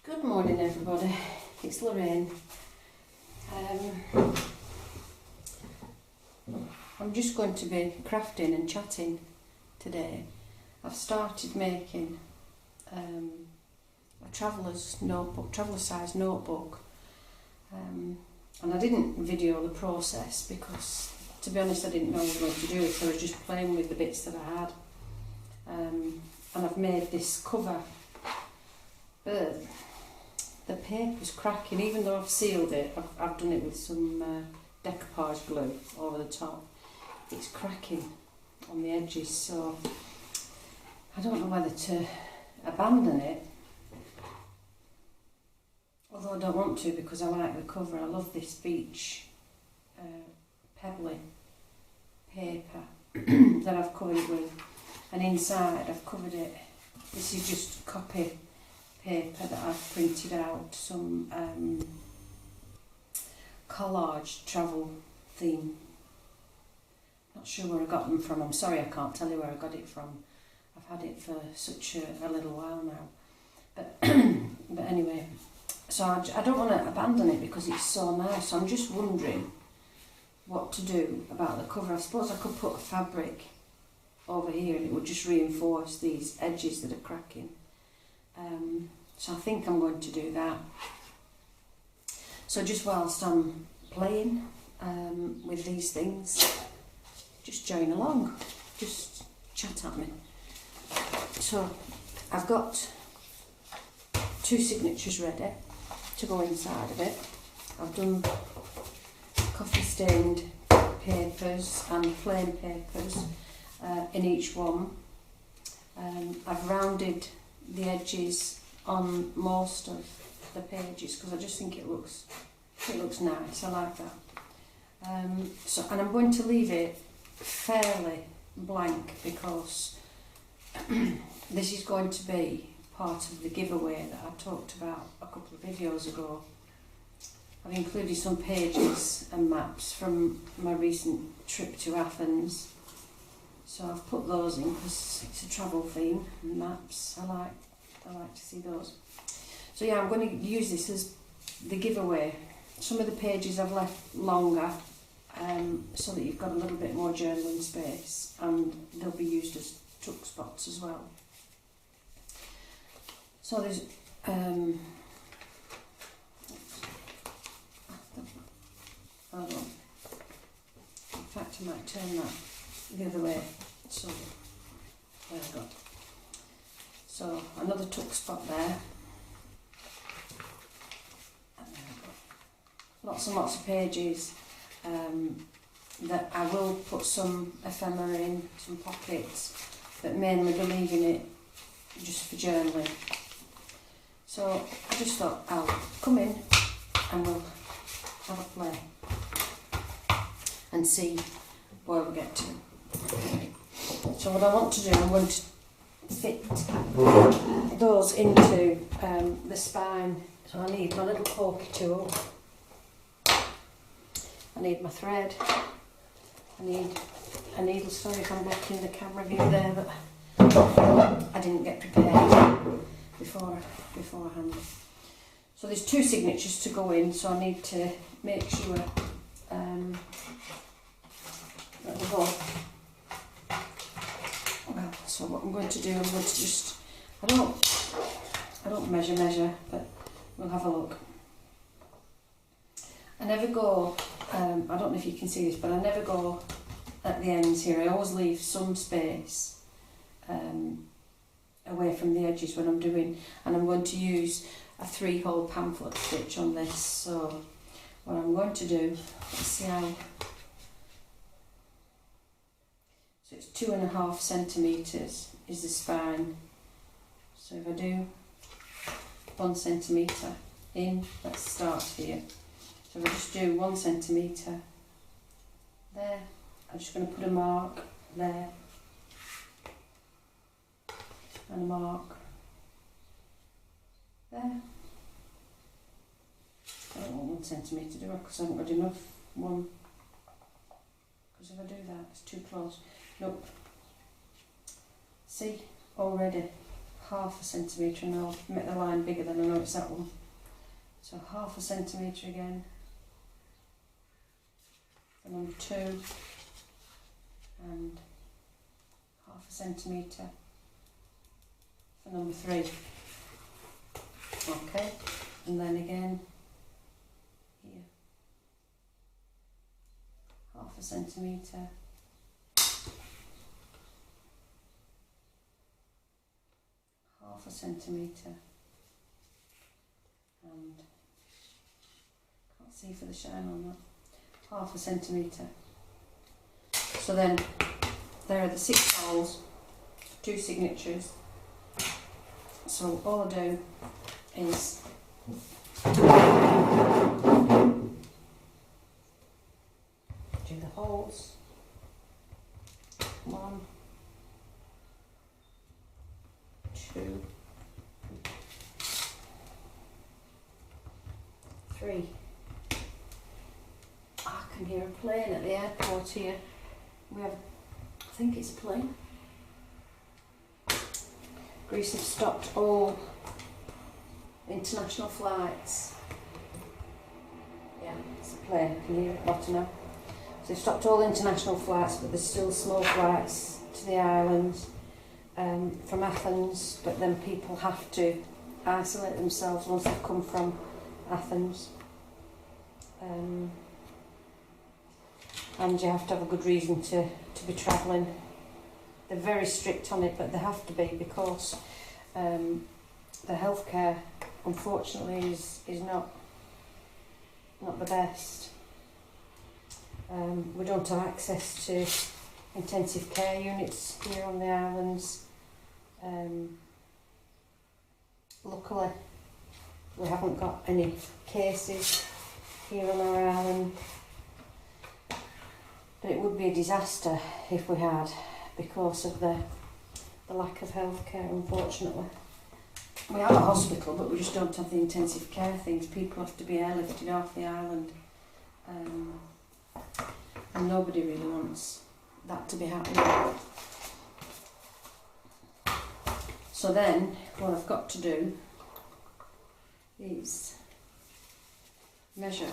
Good morning everybody, it's Lorraine. I'm just going to be crafting and chatting today. I've started making a traveller's notebook, traveller size notebook, and I didn't video the process because, to be honest, I didn't know what to do it, so I was just playing with the bits that I had. And I've made this cover, but the paper's cracking. Even though I've sealed it, I've done it with some decoupage glue over the top. It's cracking on the edges, so I don't know whether to abandon it, although I don't want to because I like the cover. I love this beach pebbly paper that I've covered it with, and inside I've covered it. This is just copy paper that I've printed out, some collage travel theme. Not sure where I got them from. I'm sorry I can't tell you where I got it from. I've had it for such a little while now. But but anyway, so I don't want to abandon it because it's so nice. So I'm just wondering what to do about the cover. I suppose I could put a fabric over here and it would just reinforce these edges that are cracking. So I think I'm going to do that. So just whilst I'm playing with these things, just join along, just chat at me. So I've got 2 signatures ready to go inside of it. I've done coffee stained papers and plain papers in each one. I've rounded the edges on most of the pages because I just think it looks nice. I like that. So, and I'm going to leave it fairly blank because this is going to be part of the giveaway that I talked about a couple of videos ago. I've included some pages and maps from my recent trip to Athens. So I've put those in because it's a travel theme, and maps, I like to see those. So yeah, I'm going to use this as the giveaway. Some of the pages I've left longer so that you've got a little bit more journaling space, and they'll be used as tuck spots as well. So there's hold on. In fact, I might turn that the other way. So there I got. So another tuck spot there. And there I go. Lots and lots of pages that I will put some ephemera in, some pockets, but mainly be leaving it just for journaling. So I just thought I'll come in and we'll have a play and see where we get to. So what I want to do, I'm going to fit those into the spine. So I need my little pokey tool, I need my thread, I need a needle. Sorry if I'm blocking the camera view there, but I didn't get prepared beforehand. So there's 2 signatures to go in, so I need to make sure that they're both. Well, so what I'm going to do, I'm going to just, I don't measure, but we'll have a look. I never go, I don't know if you can see this, but I never go at the ends here. I always leave some space away from the edges when I'm doing, and I'm going to use a 3-hole pamphlet stitch on this. So what I'm going to do, let's see how, so it's 2.5 centimetres is the spine. So if I do 1 centimetre in, let's start here. So if I just do 1 centimetre there, I'm just going to put a mark there and a mark there. I don't want 1 centimetre, do I? Because I haven't got enough. Because if I do that, it's too close. Nope. See, already half a centimetre, and I'll make the line bigger than I know it's that one. So half a centimetre again for number 2, and half a centimetre for number 3. Okay, and then again here, half a centimetre, half a centimetre, and can't see for the shine on that, half a centimetre. So then there are the 6 holes, 2 signatures. So all I do is do the holes, 1, 2, 3. I can hear a plane at the airport here. We have, I think it's a plane. Greece have stopped all international flights. Yeah, it's a plane, I can hear it better now. So they've stopped all international flights, but there's still small flights to the islands from Athens, but then people have to isolate themselves once they've come from Athens. And you have to have a good reason to be travelling. They're very strict on it, but they have to be, because the healthcare, unfortunately, is not the best. We don't have access to intensive care units here on the islands. Luckily, we haven't got any cases here on our island, but it would be a disaster if we had, because of the lack of healthcare, unfortunately. We have a hospital, but we just don't have the intensive care things. People have to be airlifted off the island, and nobody really wants that to be happening. So then, what I've got to do is measure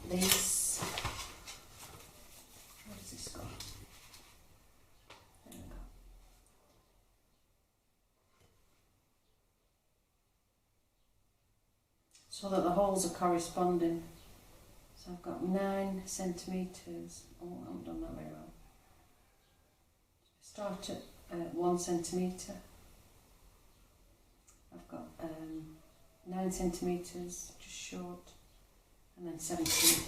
these. Where does this go? There we go. So that the holes are corresponding. So I've got 9 centimetres. Oh, I haven't done that very well. Start at 1 centimetre. I've got 9 centimetres, just short, and then 17.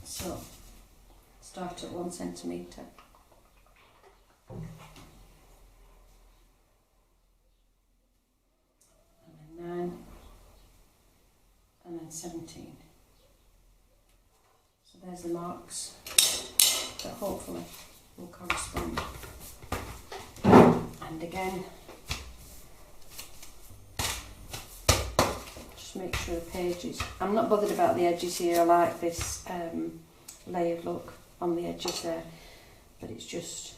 So start at 1 centimetre. And then 9, and then 17. So there's the marks that hopefully will correspond. And again, just make sure the pages, I'm not bothered about the edges here, I like this layered look on the edges there, but it's just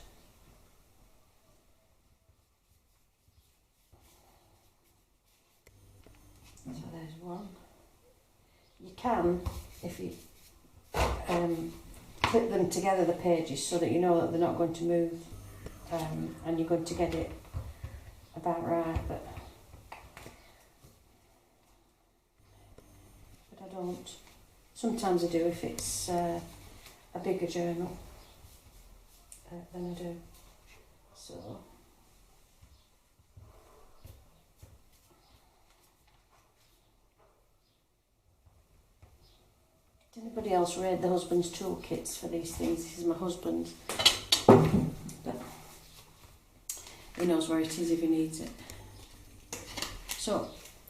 so there's 1. You can, if you clip them together, the pages, so that you know that they're not going to move, and you're going to get it about right, but I don't. Sometimes I do if it's a bigger journal, then I do. So did anybody else read the husband's toolkits for these things? This is my husband's, but he knows where it is if he needs it. So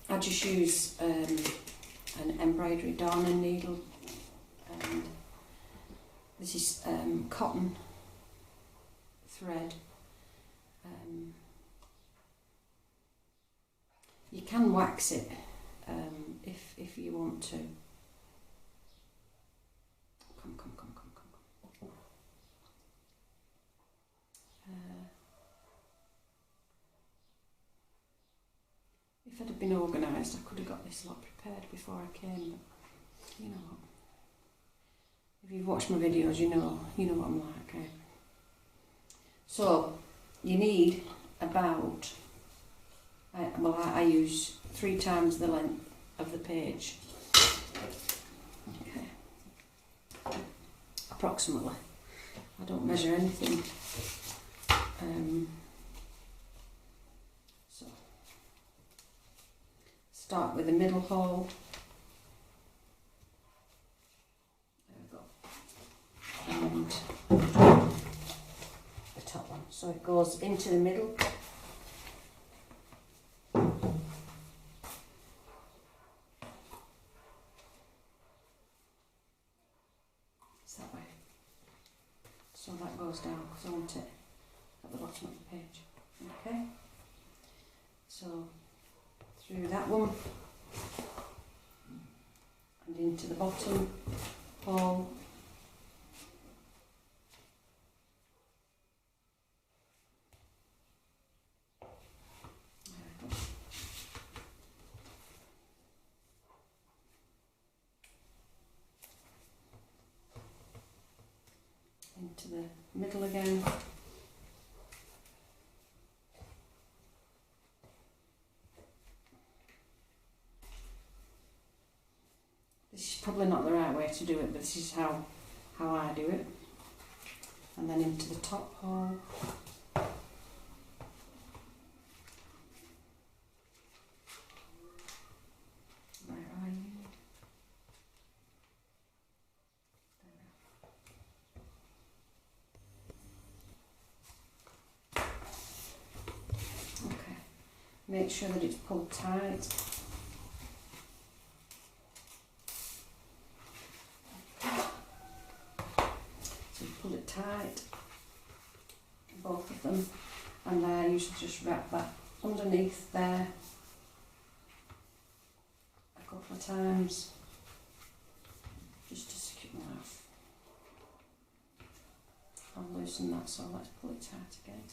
I just use an embroidery darning needle, and this is cotton thread. You can wax it if you want to. Come. If I'd have been organised, I could have got this lot prepared before I came, but you know what. If you've watched my videos, you know what I'm like. Eh? So, you need about, I use 3 times the length of the page. Okay. Approximately. I don't measure anything. So, start with the middle hole. And the top one, so it goes into the middle. It's that way. So that goes down because I want it at the bottom of the page. Okay. So through that one and into the bottom hole. Into the middle again. This is probably not the right way to do it, but this is how I do it. And then into the top hole. Where are you? Make sure that it's pulled tight. So pull it tight, both of them, and I usually just wrap that underneath there a couple of times, just to secure that. I'll loosen that, so let's pull it tight again.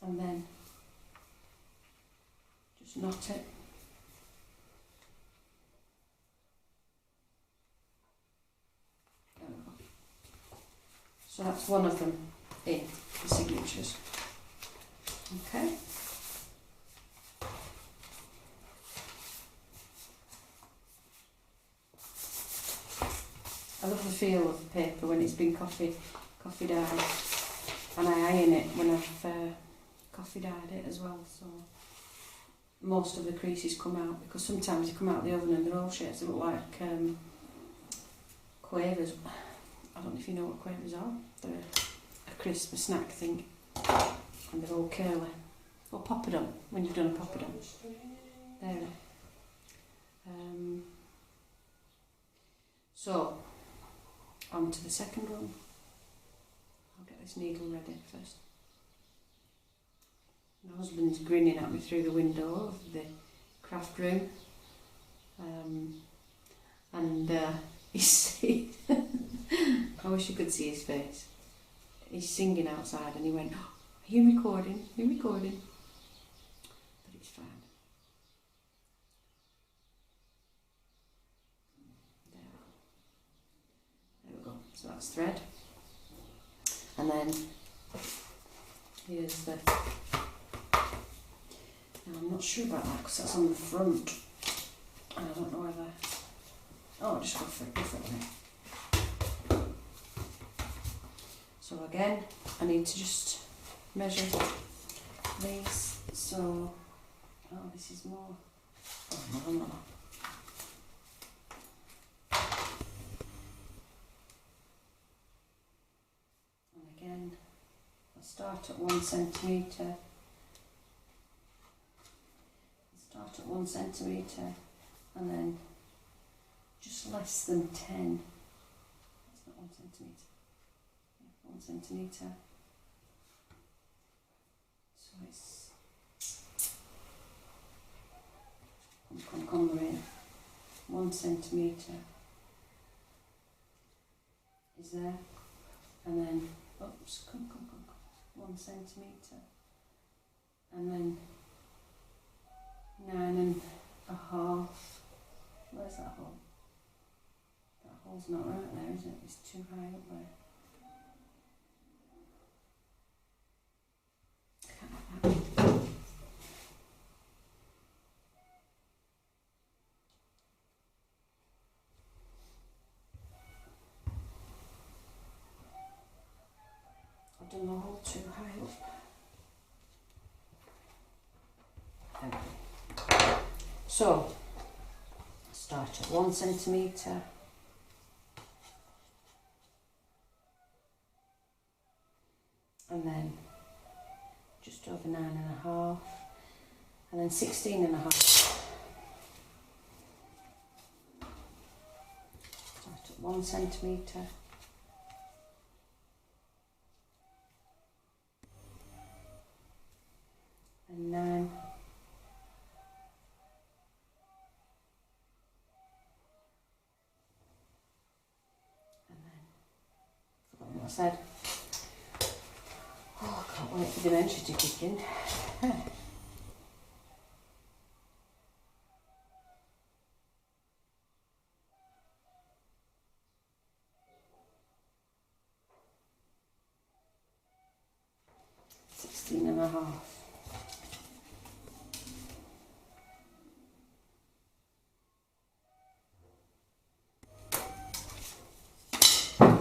And then just knot it. There we go. So that's one of them in the signatures. Okay. I love the feel of the paper when it's been coffee dyed, and I iron it when I've coffee dyed it as well, so most of the creases come out, because sometimes they come out of the oven and they're all shapes that look like quavers. I don't know if you know what quavers are. They're a crisp, a snack thing, and they're all curly. Or poppadom, when you've done a poppadom. There. So, on to the second one. I'll get this needle ready first. My husband's grinning at me through the window of the craft room, and he's I wish you could see his face. He's singing outside and he went, "Oh, are you recording? Are you recording?" But it's fine. There we go. So that's thread. And then here's the... Now I'm not sure about that because that's on the front. And I don't know whether... Oh, I'll just go for it differently. So again, I need to just measure these. So, oh, this is more. Oh, no. And again, I'll start at 1 centimetre. Start at 1 centimetre, and then just less than 10. That's not 1 centimetre. Yeah, 1 centimetre. So it's come in. 1 centimetre is there, and then oops, come. 1 centimetre, and then 9.5. Where's that hole? That hole's not right there, is it? It's too high up there. I've done the hole too high up. Okay. So, start at 1 centimetre. And then just over 9.5, and then 16.5. Start at 1 centimetre. And 9. And then, forgot what I said. Oh, I can't wait for dementia to kick in. Sixteen and a half.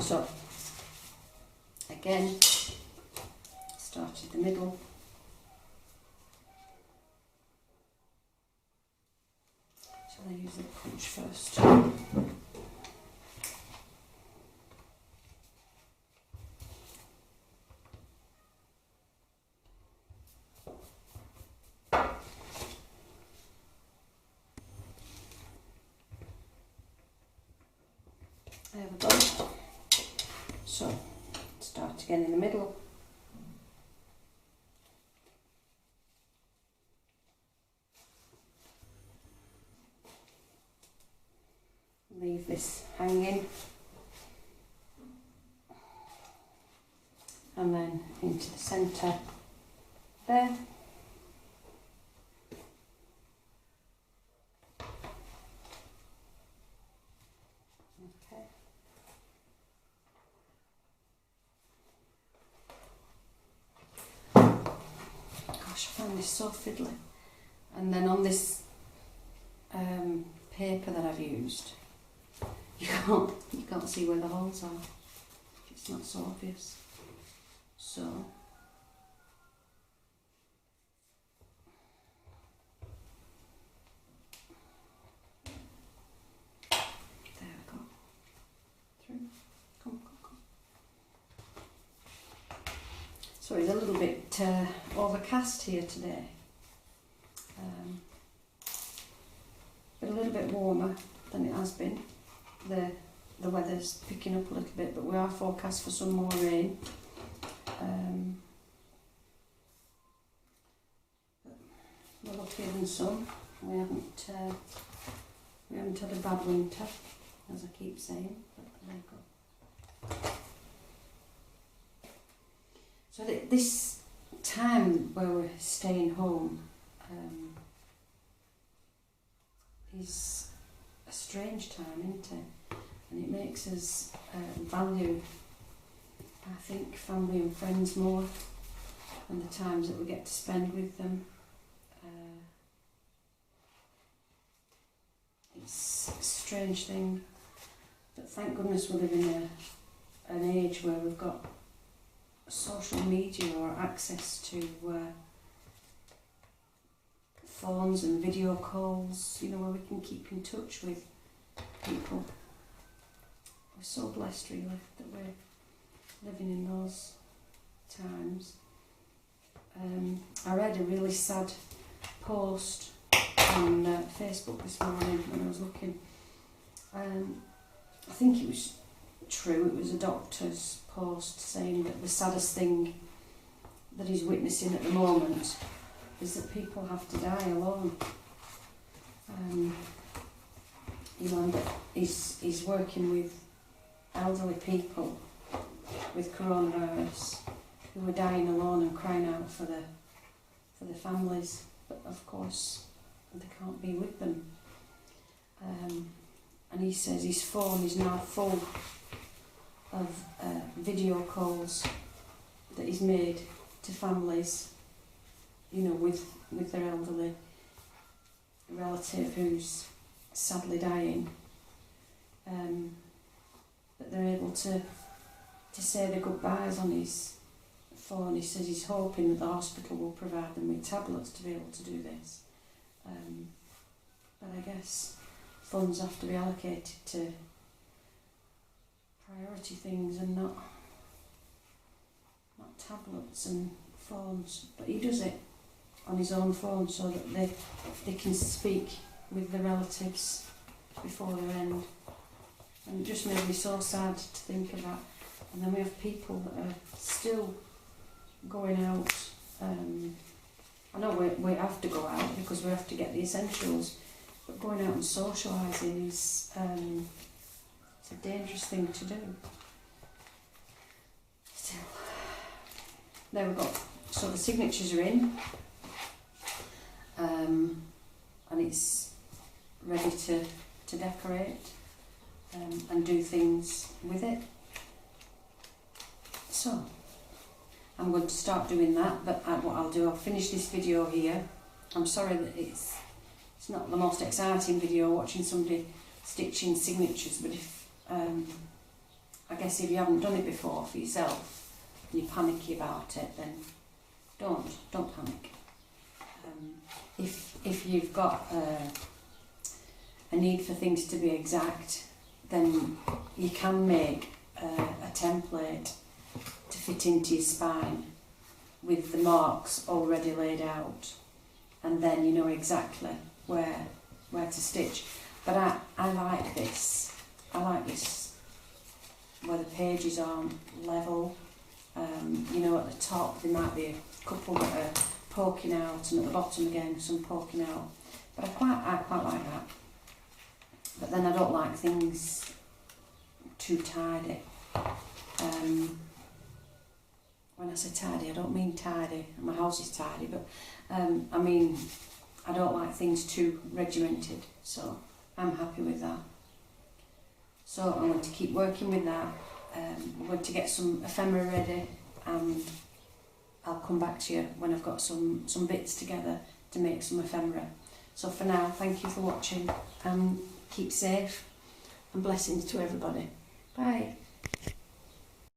So, again, started the middle. Shall I use the punch first? There we go. So, start again in the middle. Leave this hanging. And then into the centre there. Okay. Gosh, I find this so fiddly. And then on this paper that I've used, you can't see where the holes are. It's not so obvious. So there we go. Through. Come. So it's a little bit overcast here today. But a little bit warmer than it has been. The weather's picking up a little bit, but we are forecast for some more rain. We're luckier than some. We haven't had a bad winter, as I keep saying. But there you go. So this time where we're staying home is a strange time, isn't it? And it makes us value, I think, family and friends more, and the times that we get to spend with them. It's a strange thing, but thank goodness we live in an age where we've got social media or access to phones and video calls, you know, where we can keep in touch with people. We're so blessed, really, that we're living in those times. I read a really sad post on Facebook this morning when I was looking. I think it was true. It was a doctor's post saying that the saddest thing that he's witnessing at the moment is that people have to die alone. You know, he's working with elderly people with coronavirus who are dying alone and crying out for for the families, but of course they can't be with them. And he says his phone is now full of video calls that he's made to families, you know, with their elderly relative who's sadly dying, that they're able to say their goodbyes on his phone. He says he's hoping that the hospital will provide them with tablets to be able to do this. But I guess funds have to be allocated to priority things and not tablets and phones. But he does it on his own phone so that they can speak with the relatives before their end. And it just made me so sad to think of that. And then we have people that are still going out. I know we have to go out because we have to get the essentials, but going out and socialising is it's a dangerous thing to do. Still, there we go. So the signatures are in, and it's ready to decorate and do things with it. So I'm going to start doing that, but what I'll do, I'll finish this video here. I'm sorry that it's not the most exciting video watching somebody stitching signatures, but if I guess if you haven't done it before for yourself and you're panicky about it, then don't panic. If you've got a need for things to be exact, then you can make a template to fit into your spine with the marks already laid out, and then you know exactly where to stitch. But I like this. I like this where the pages aren't level. You know, at the top there might be a couple that are poking out, and at the bottom again some poking out. But I quite like that. But then I don't like things too tidy. When I say tidy, I don't mean tidy. My house is tidy, but I mean I don't like things too regimented. So I'm happy with that. So I'm going to keep working with that. I'm going to get some ephemera ready, and I'll come back to you when I've got some bits together to make some ephemera. So for now, thank you for watching, and keep safe, and blessings to everybody. Bye.